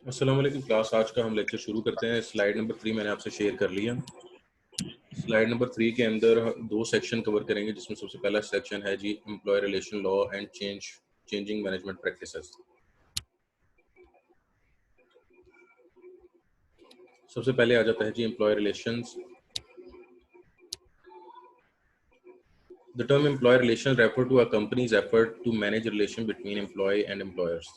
अस्सलाम वालेकुम क्लास। आज का हम लेक्चर शुरू करते हैं। स्लाइड नंबर 3 मैंने आपसे शेयर कर लिया। स्लाइड नंबर 3 के अंदर दो सेक्शन कवर करेंगे, जिसमें सबसे पहला सेक्शन है जी employ relation law and changing management practices. सबसे पहले आ जाता है जी employ relations. The term employee relation refer to a company's effort to manage relation between employee and employers.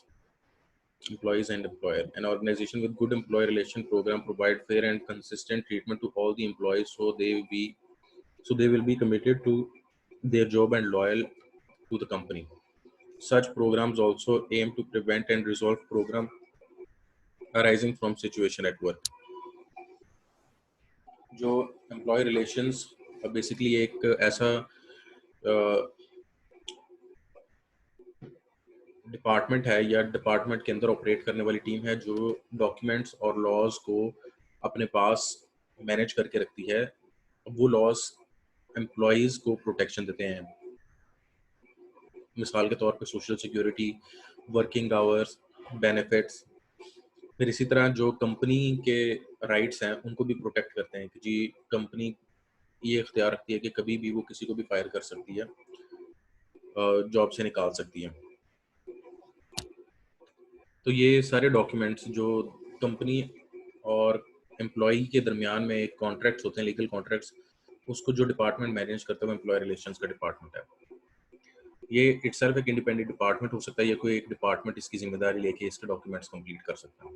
Employees and employer. An organization with good employee relation program provide fair and consistent treatment to all the employees, so they will be committed to their job and loyal to the company. Such programs also aim to prevent and resolve problem arising from situation at work. जो employ relations basically एक ऐसा department है या department के अंदर operate करने वाली team है जो डॉक्यूमेंट्स और लॉज को अपने पास मैनेज करके रखती है। वो लॉज एम्प्लॉयज़ को प्रोटेक्शन देते हैं। मिसाल के तौर पे social security, working hours, benefits. फिर इसी तरह जो कंपनी के राइट्स हैं उनको भी प्रोटेक्ट करते हैं कि जी कंपनी ये इख्तियार रखती है कि कभी भी वो किसी को भी फायर कर सकती है, जॉब से निकाल सकती है। तो ये सारे डॉक्यूमेंट्स जो कंपनी और एम्प्लॉई के दरमियान में एक कॉन्ट्रैक्ट्स होते हैं, लीगल कॉन्ट्रैक्ट्स, उसको जो डिपार्टमेंट मैनेज करता है वो एम्प्लॉय रिलेशंस का डिपार्टमेंट है। ये इटसेल्फ एक इंडिपेंडेंट डिपार्टमेंट हो सकता है या कोई एक डिपार्टमेंट इसकी जिम्मेदारी लेके इसके डॉक्यूमेंट्स कंप्लीट कर सकता है।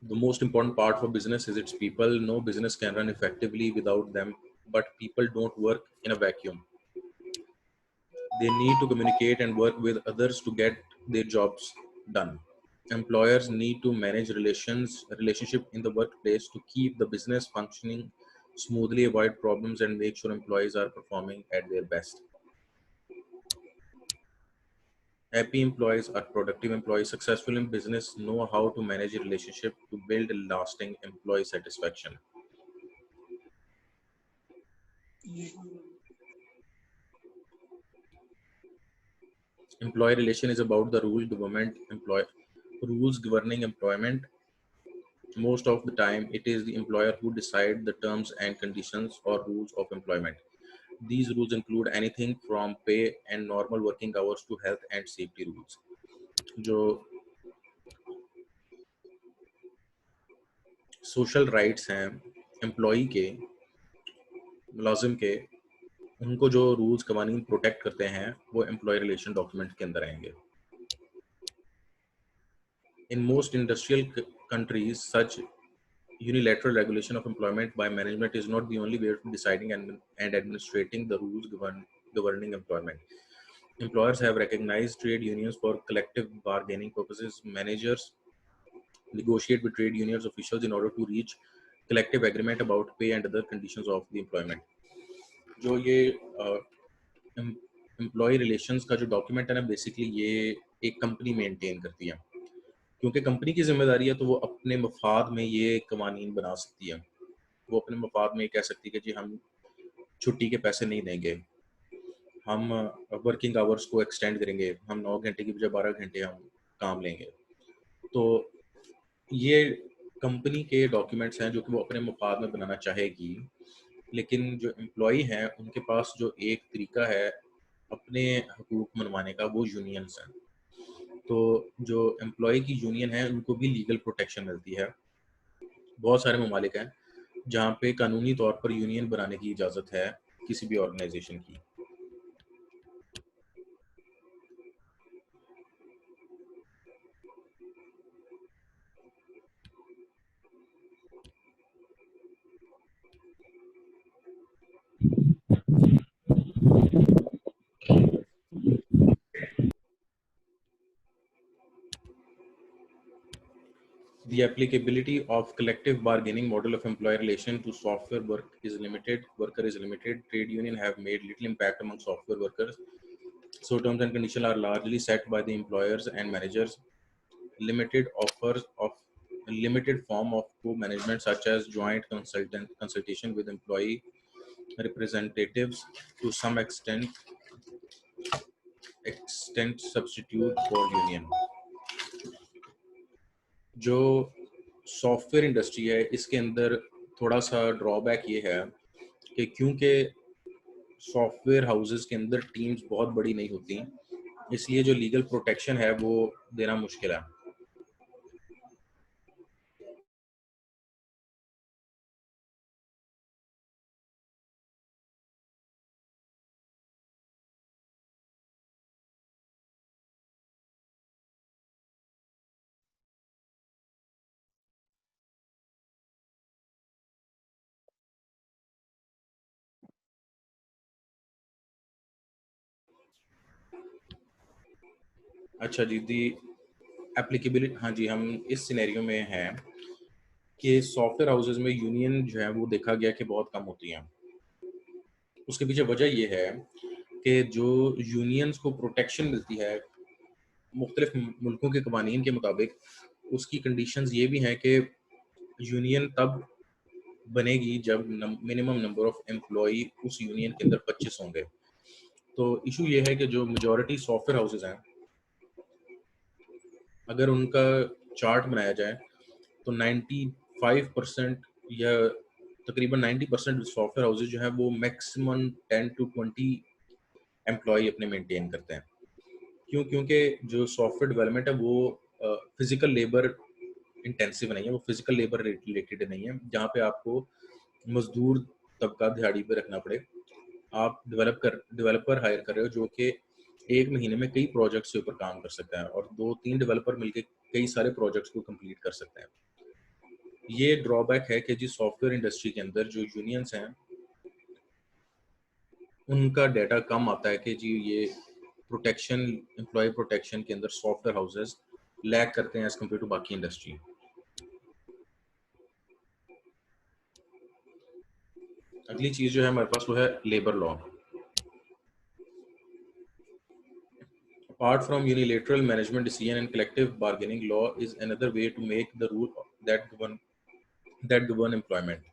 The most important part for business is its people. No business can run effectively without them, but people don't work in a vacuum. They need to communicate and work with others to get their jobs done. Employers need to manage relationship in the workplace to keep the business functioning smoothly, avoid problems, and make sure employees are performing at their best. Happy employees are productive employees. Successful in business know how to manage a relationship to build lasting employee satisfaction. Employee relation is about the rules governing employment. Most of the time, it is the employer who decide the terms and conditions or rules of employment. These rules include anything from pay and normal working hours to health and safety rules. जो social rights हैं employee के, मुलाजिम के, उनको जो rules कवानीन protect करते हैं वो एम्प्लॉय रिलेशन डॉक्यूमेंट के अंदर आएंगे। In most industrial countries, such unilateral regulation of employment by management is not the only way of deciding and administrating the rules governing employment. Employers have recognized trade unions for collective bargaining purposes. Managers negotiate with trade unions officials in order to reach collective agreement about pay and other conditions of the employment. जो ये employ relations का जो document है ना, basically ये एक company maintain करती है, क्योंकि कंपनी की जिम्मेदारी है, तो वो अपने मफाद में ये कवानीन बना सकती है। वो अपने मफाद में कह सकती है कि जी हम छुट्टी के पैसे नहीं देंगे, हम वर्किंग आवर्स को एक्सटेंड करेंगे, हम 9 घंटे की बजाय 12 घंटे हम काम लेंगे। तो ये कंपनी के डॉक्यूमेंट्स हैं जो कि वो अपने मफाद में बनाना चाहेगी, लेकिन जो एम्प्लॉई हैं उनके पास जो एक तरीका है अपने हकूक मनवाने का, वो यूनियंस हैं। तो जो एम्प्लॉय की यूनियन है उनको भी लीगल प्रोटेक्शन मिलती है। बहुत सारे ममालिक हैं जहाँ पे कानूनी तौर पर यूनियन बनाने की इजाज़त है किसी भी ऑर्गेनाइजेशन की। The applicability of collective bargaining model of employee relation to software worker is limited. Trade union have made little impact among software workers. So terms and conditions are largely set by the employers and managers. Limited offers of limited form of co-management such as joint consultation with employee representatives to some extent substitute for union. जो software industry है इसके अंदर थोड़ा सा drawback ये है कि क्योंकि सॉफ्टवेयर हाउसेस के अंदर टीम्स बहुत बड़ी नहीं होती, इसलिए जो लीगल प्रोटेक्शन है वो देना मुश्किल है। अच्छा जी, दी एप्लीकेबिलिटी, हाँ जी, हम इस सिनेरियो में हैं कि सॉफ्टवेयर हाउसेस में यूनियन जो है वो देखा गया कि बहुत कम होती हैं। उसके पीछे वजह ये है कि जो यूनियंस को प्रोटेक्शन मिलती है मुख्तलिफ मुल्कों के कवानीन के मुताबिक, उसकी कंडीशंस ये भी हैं कि यूनियन तब बनेगी जब मिनिमम नंबर ऑफ एम्प्लॉई उस यूनियन के अंदर 25 होंगे। तो इशू ये है कि जो मेजॉरिटी सॉफ्टवेयर हाउसेस हैं, अगर उनका चार्ट बनाया जाए तो 95% या तकरीबन 90% सॉफ्टवेयर हाउसेस जो हैं वो मैक्सिमम 10 to 20 एम्प्लॉय अपने मेंटेन करते हैं। क्यों? क्योंकि जो सॉफ्टवेयर डेवलपमेंट है वो फिजिकल लेबर इंटेंसिव नहीं है, वो फिजिकल लेबर रिलेटेड नहीं है जहाँ पे आपको मजदूर तबका दिहाड़ी पे रखना पड़े। आप डेवलपर हायर कर रहे हो जो कि एक महीने में कई प्रोजेक्ट्स के ऊपर काम कर सकता है और 2-3 डेवलपर मिलके कई सारे प्रोजेक्ट्स को कंप्लीट कर सकते हैं। ये ड्रॉबैक है कि जी सॉफ्टवेयर इंडस्ट्री के अंदर जो यूनियंस हैं उनका डाटा कम आता है कि जी ये प्रोटेक्शन, एम्प्लॉय प्रोटेक्शन के अंदर सॉफ्टवेयर हाउसेस लैग करते हैं एज कम्पेयर टू बाकी इंडस्ट्री। अगली चीज जो है हमारे पास वो है labour law. Apart from unilateral management decision and collective bargaining, law is another way to make the rule that govern employment.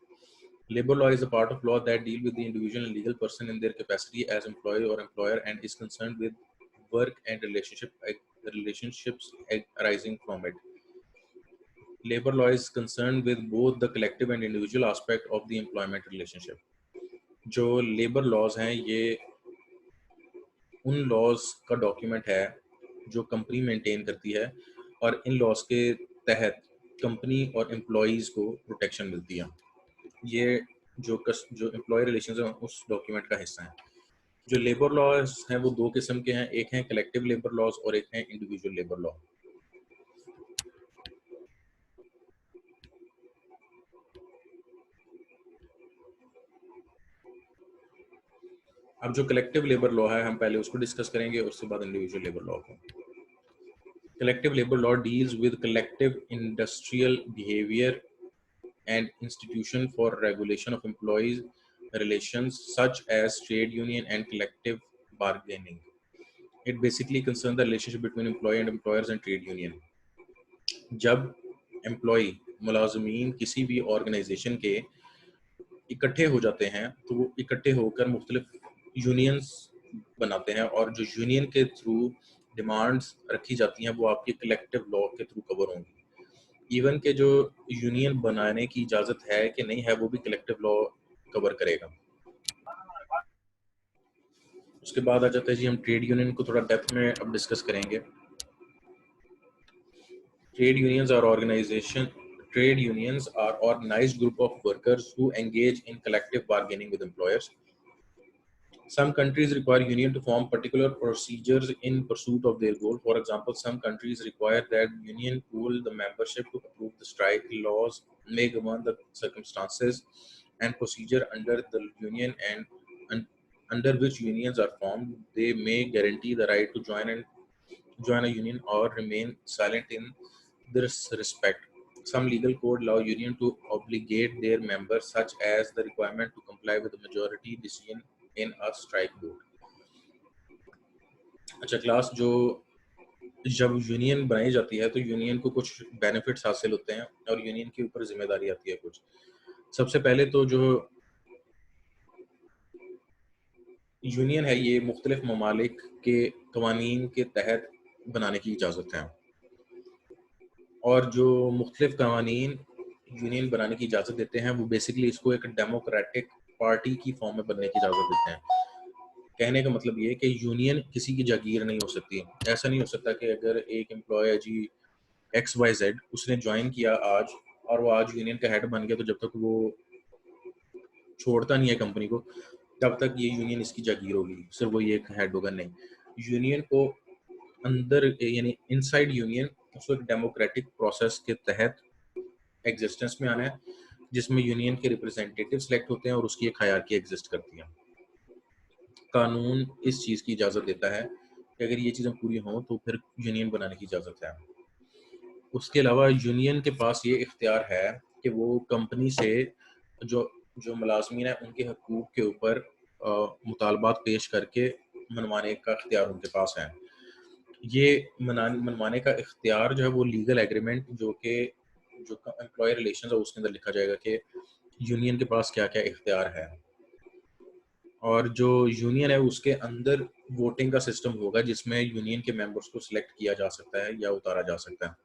Labor law is a part of law that deal with the individual and legal person in their capacity as employee or employer and is concerned with work and relationships arising from it. Labor law is concerned with both the collective and individual aspect of the employment relationship. जो labour laws हैं ये उन laws का document है जो company maintain करती है और इन लॉज के तहत कंपनी और एम्प्लॉयज़ को प्रोटेक्शन मिलती है। ये जो एम्प्लॉय रिलेशंस हैं उस डॉक्यूमेंट का हिस्सा है। जो लेबर लॉज हैं वो 2 किस्म के हैं, एक हैं कलेक्टिव लेबर लॉज और एक हैं इंडिविजुअल लेबर लॉ। अब जो कलेक्टिव लेबर लॉ है हम पहले उसको डिस्कस करेंगे, उसके बाद इंडिविजुअल लेबर लॉ को। Collective labour law deals with collective industrial behaviour and institution for regulation of employees relations such as trade union and collective bargaining. It basically concerns the relationship between employee and employers and trade union. जब employ मुलाजमीन किसी भी organisation के इकट्ठे हो जाते हैं तो वो इकट्ठे होकर मुख्तलिफ यूनियंस बनाते हैं, और जो यूनियन के थ्रू डिमांड्स रखी जाती हैं वो आपके कलेक्टिव लॉ के थ्रू कवर होंगी। इवन के जो यूनियन बनाने की इजाज़त है कि नहीं है वो भी कलेक्टिव लॉ कवर करेगा। उसके बाद आ जाता है जी हम ट्रेड यूनियन को थोड़ा डेप्थ में अब डिस्कस करेंगे। Trade unions are organisation Trade unions are organized group of workers who engage in collective bargaining with employers. Some countries require union to form particular procedures in pursuit of their goal. For example, some countries require that union pool the membership to approve the strike. Laws may govern the circumstances and procedure under the union and under which unions are formed. They may guarantee the right to join a union or remain silent in this respect. Some legal code allow union to obligate their members, such as the requirement to comply with the majority decision in a strike vote. अच्छा class, जो जब union बनाई जाती है तो union को कुछ benefits हासिल होते हैं और यूनियन के ऊपर जिम्मेदारी आती है कुछ। सबसे पहले तो जो यूनियन है ये मुख्तलिफ ममालिक के कवानीन के तहत बनाने की इजाज़त है, और जो मुख्तलिफ कवानीन यूनियन बनाने की इजाज़त देते हैं वो बेसिकली इसको एक डेमोक्रेटिक पार्टी की फॉर्म में बनने की इजाज़त देते हैं। कहने का मतलब ये है कि यूनियन किसी की जागीर नहीं हो सकती। ऐसा नहीं हो सकता कि अगर एक एम्प्लॉय है जी XYZ, उसने ज्वाइन किया आज और वो आज यूनियन का हेड बन गया, तो जब तक वो छोड़ता नहीं है कंपनी को तब तक ये यूनियन इसकी जागीर होगी, सिर्फ वो ये एक हेड होगा। नहीं, यूनियन को अंदर यानी इनसाइड यूनियन उसको एक डेमोक्रेटिक प्रोसेस के तहत एग्जिस्टेंस में आना है, जिसमें यूनियन के रिप्रेजेंटेटिव सेलेक्ट होते हैं और उसकी एक हायरार्की एग्जिस्ट करती है। कानून इस चीज़ की इजाज़त देता है कि अगर ये चीज़ें पूरी हों तो फिर यूनियन बनाने की इजाज़त है। उसके अलावा यूनियन के पास ये इख्तियार है कि वो कंपनी से जो जो मुलाजमीन हैं उनके हकूक़ के ऊपर मुतालबात पेश करके मनवाने का इख्तियार उनके पास है। ये मनवाने का इख्तियार जो है वो लीगल एग्रीमेंट जो कि जो एम्प्लॉय रिलेशंस है उसके अंदर लिखा जाएगा कि यूनियन के पास क्या-क्या इख्तियार है। और जो यूनियन है उसके अंदर वोटिंग का सिस्टम होगा जिसमें यूनियन के मेंबर्स को सिलेक्ट किया जा सकता है या उतारा जा सकता है।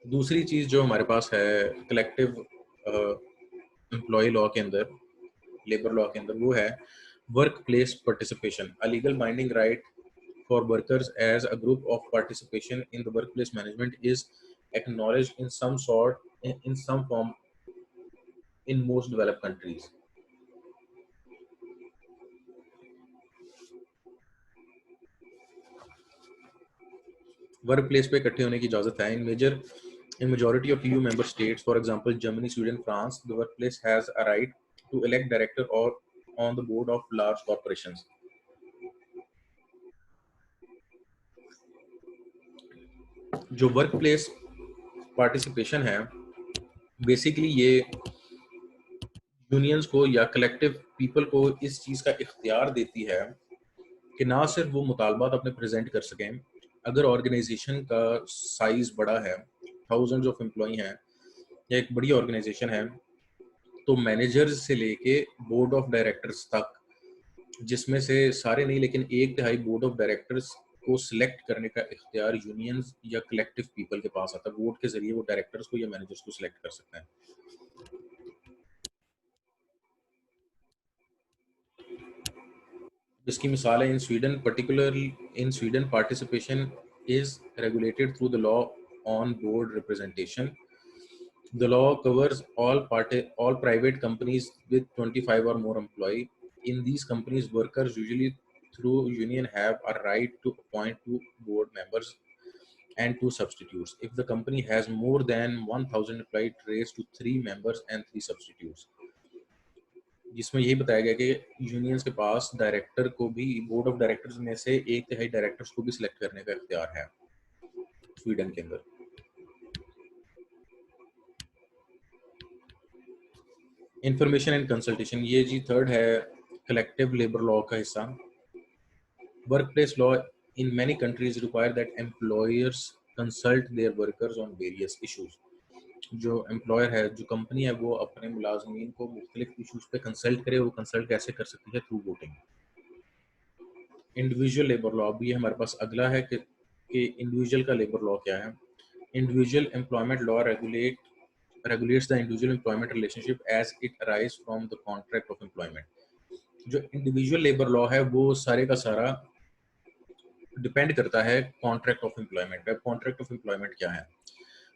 दूसरी चीज़ जो हमारे पास है कलेक्टिव एम्प्लॉय लॉ के अंदर, लेबर लॉ के अंदर, वो है work place participation, a legal binding right for workers as a group of participation in the workplace management is acknowledged in some sort in some form in most developed countries. Work place पे इकट्ठे होने की इजाजत है in majority of EU member states, for example Germany, Sweden, France. The workplace has a right to elect director or on the board of large corporations. जो work place participation है basically ये unions को या collective people को इस चीज़ का इख्तियार देती है कि ना सिर्फ वो मुतालबात अपने प्रेजेंट कर सकें, अगर ऑर्गेनाइजेशन का साइज बड़ा है, थाउजेंड्स ऑफ एम्प्लॉय हैं या एक बड़ी ऑर्गेनाइजेशन है, तो मैनेजर्स से लेके बोर्ड ऑफ डायरेक्टर्स तक, जिसमें से सारे नहीं लेकिन एक तिहाई बोर्ड ऑफ डायरेक्टर्स को सिलेक्ट करने का इख्तियार यूनियंस या कलेक्टिव पीपल के पास आता है। वोट के जरिए वो डायरेक्टर्स को या मैनेजर्स को सिलेक्ट कर सकते हैं। इसकी मिसाल है इन Sweden, particularly in Sweden participation is regulated through the law on board representation. The law covers all private companies with 25 or more employees. In these companies, workers usually through union have a right to appoint two board members and two substitutes. If the company has more than 1,000 employees, it raised to three members and three substitutes. जिसमें यही बताया गया कि unions के पास director को भी, board of directors में से 1/3 डायरेक्टर्स को भी सिलेक्ट करने का इख्तियार है स्वीडन के अंदर। इंफॉर्मेशन एंड कंसल्टेशन, ये जी थर्ड है कलेक्टिव लेबर लॉ का हिस्सा। Workplace law in many countries require that employers consult their workers on various issues. जो एम्प्लॉयर है, जो कंपनी है, वो अपने मुलाजमीन को मुख्तलिफ इशूज पे कंसल्ट करे। वो कंसल्ट कैसे कर सकती है? Through voting. Individual labour law भी हमारे पास अगला है कि इंडिविजुअल का लेबर लॉ क्या है। Individual employment law regulates the individual employment relationship as it arise from the contract of employment। जो इंडिविजुअल लेबर लॉ है वो सारे का सारा डिपेंड करता है कॉन्ट्रैक्ट ऑफ एम्प्लॉयमेंट पे। कॉन्ट्रैक्ट ऑफ एम्प्लॉयमेंट क्या है?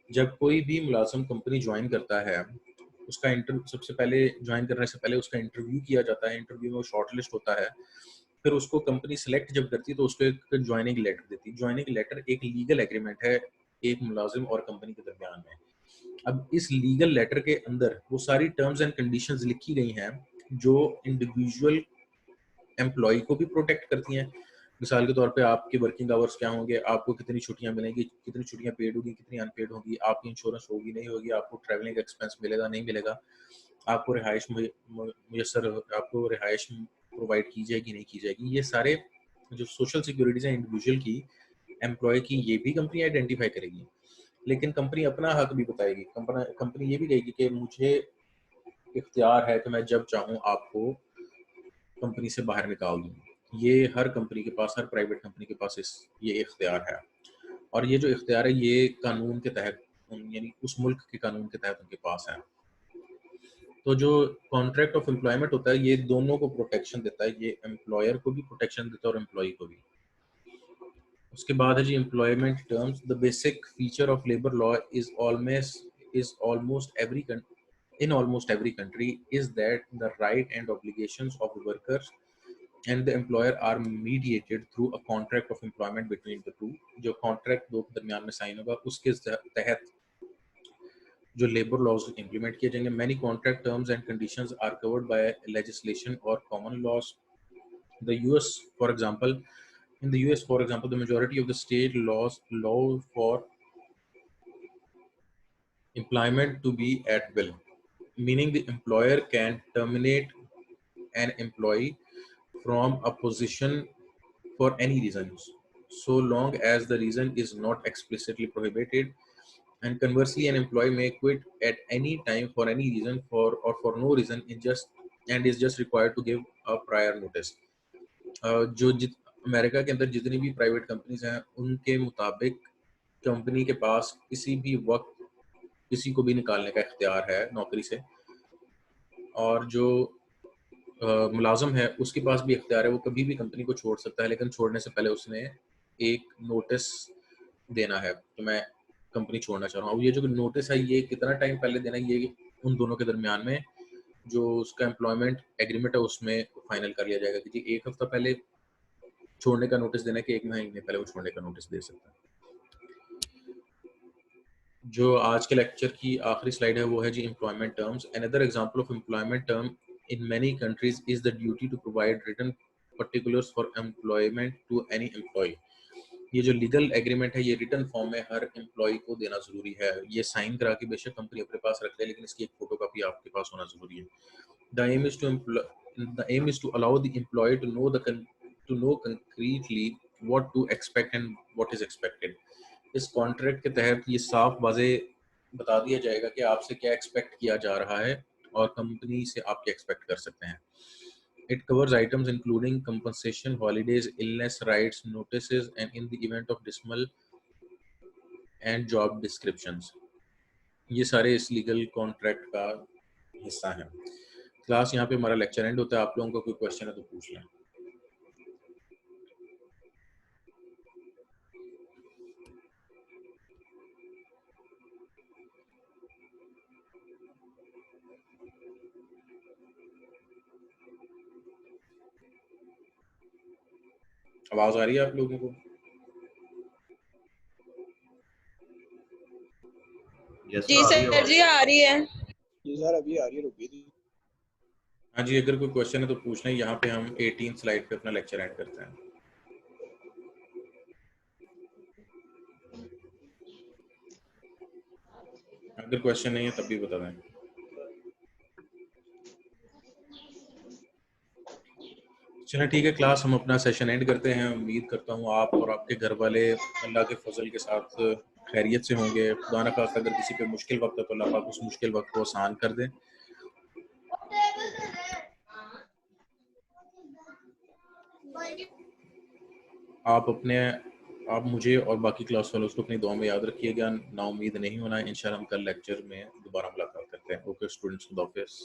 जब कोई भी मुलाजिम कंपनी ज्वाइन करता है, उसका इंटरव्यू, सबसे पहले ज्वाइन करने से पहले उसका इंटरव्यू किया जाता है। इंटरव्यू में वो शॉर्ट लिस्ट होता है, फिर उसको कंपनी सेलेक्ट जब करती है तो उसको एक ज्वाइनिंग लेटर देती है। ज्वाइनिंग लेटर एक लीगल एग्रीमेंट है एक मुलाजिम और कंपनी के दरमियान में। अब इस लीगल लेटर के अंदर वो सारी टर्म्स एंड कंडीशंस लिखी गई हैं जो इंडिविजुअल एम्प्लॉय को भी प्रोटेक्ट करती हैं। मिसाल के तौर पे आपके वर्किंग आवर्स क्या होंगे, आपको कितनी छुट्टियां मिलेंगी, कितनी छुट्टियां पेड होगी, कितनी अनपेड होगी, आपकी इंश्योरेंस होगी नहीं होगी, आपको ट्रैवलिंग एक्सपेंस मिलेगा नहीं मिलेगा, आपको रिहाइश मुयसर, आपको रिहाइश प्रोवाइड की जाएगी नहीं की जाएगी। ये सारे जो सोशल सिक्योरिटीज हैं इंडिविजुअल की, एम्प्लॉय की, ये भी कंपनी आइडेंटिफाई करेगी। लेकिन कंपनी अपना हक भी बताएगी। कंपनी ये भी कहेगी कि मुझे इख्तियार है कि मैं जब चाहूँ आपको कंपनी से बाहर निकाल दूँ। ये हर कंपनी के पास, हर प्राइवेट कंपनी के पास ये इख्तियार है। और ये जो इख्तियार है ये कानून के तहत, यानी उस मुल्क के कानून के तहत उनके पास है। तो जो कॉन्ट्रैक्ट ऑफ एम्प्लॉयमेंट होता है ये दोनों को प्रोटेक्शन देता है। ये एम्प्लॉयर को भी प्रोटेक्शन देता है और एम्प्लॉय को भी। उसके बाद है जी employment terms. The basic feature of labour law is almost every in almost every country is that the right and obligations of the workers and the employer are mediated through a contract of employment between the two। जो contract दो के दरमियान में sign होगा उसके तहत जो labour laws implement किए जाएंगे। Many contract terms and conditions are covered by legislation और common laws. The US for example In the US, for example, the majority of the state laws allow for employment to be at will, meaning the employer can terminate an employee from a position for any reason, so long as the reason is not explicitly prohibited. And conversely, an employee may quit at any time for any reason, for no reason, is just required to give a prior notice। जो America के अंदर जितनी भी private companies हैं उनके मुताबिक company के पास किसी भी वक्त किसी को भी निकालने का इख्तियार है नौकरी से। और जो मुलाजम है उसके पास भी इख्तियार है, वो कभी भी कंपनी को छोड़ सकता है, लेकिन छोड़ने से पहले उसने एक नोटिस देना है कि मैं कंपनी छोड़ना चाह रहा हूँ। ये जो नोटिस है ये कितना टाइम पहले देना है, ये उन दोनों के दरमियान में जो उसका एम्प्लॉयमेंट एग्रीमेंट है उसमें फाइनल कर लिया जाएगा कि जी 1 हफ्ता पहले छोड़ने का नोटिस देना है कि 1 महीने पहले वो छोड़ने का नोटिस दे सकता है। जो आज के लेक्चर की आखिरी स्लाइड है वो है जी employment terms. Another example of employment term in many countries is the duty to provide written particulars for employment to any employ. ये जो लीगल एग्रीमेंट है ये रिटन फॉर्म में हर एम्प्लॉय को देना जरूरी है। ये साइन करा के बेशक कंपनी अपने पास रख ले, लेकिन इसकी एक फोटो कॉपी आपके पास होना जरूरी है। The aim is to allow the employee to know concretely what to expect and what is expected. इस कॉन्ट्रैक्ट के तहत ये साफ वाजे बता दिया जाएगा कि आपसे क्या एक्सपेक्ट किया जा रहा है और कंपनी से आप क्या एक्सपेक्ट कर सकते हैं। It covers items including compensation, holidays, illness, rights, notices, and in the event of dismissal and job descriptions। ये सारे इस लीगल कॉन्ट्रैक्ट का हिस्सा हैं। क्लास यहाँ पे हमारा लेक्चर एंड होता है। आप लोगों को कोई क्वेश्चन है तो पूछ लें। आवाज आ रही है आप लोगों को? जी सर जी आ रही है। जी सर अभी आ रही है, रुकी थी। हाँ जी, अगर कोई क्वेश्चन है तो पूछना है। यहाँ पे हम 18 स्लाइड पे अपना लेक्चर एंड करते हैं। अगर क्वेश्चन नहीं है तब भी बता दें। चलिए ठीक है, क्लास हम अपना सेशन एंड करते हैं। उम्मीद करता हूँ आप और आपके घर वाले अल्लाह के फजल के साथ खैरियत से होंगे। खुदा न खास्ता अगर किसी पे मुश्किल वक्त है तो अल्लाह पाक उस मुश्किल वक्त को आसान कर दें। आप अपने आप मुझे और बाकी क्लास वालों को अपनी दुआ में याद रखिएगा। ना उम्मीद नहीं होना। इंशाल्लाह हम कल लेक्चर में दोबारा मुलाकात करते हैं। ओके स्टूडेंट्स, खुदा हाफिज़।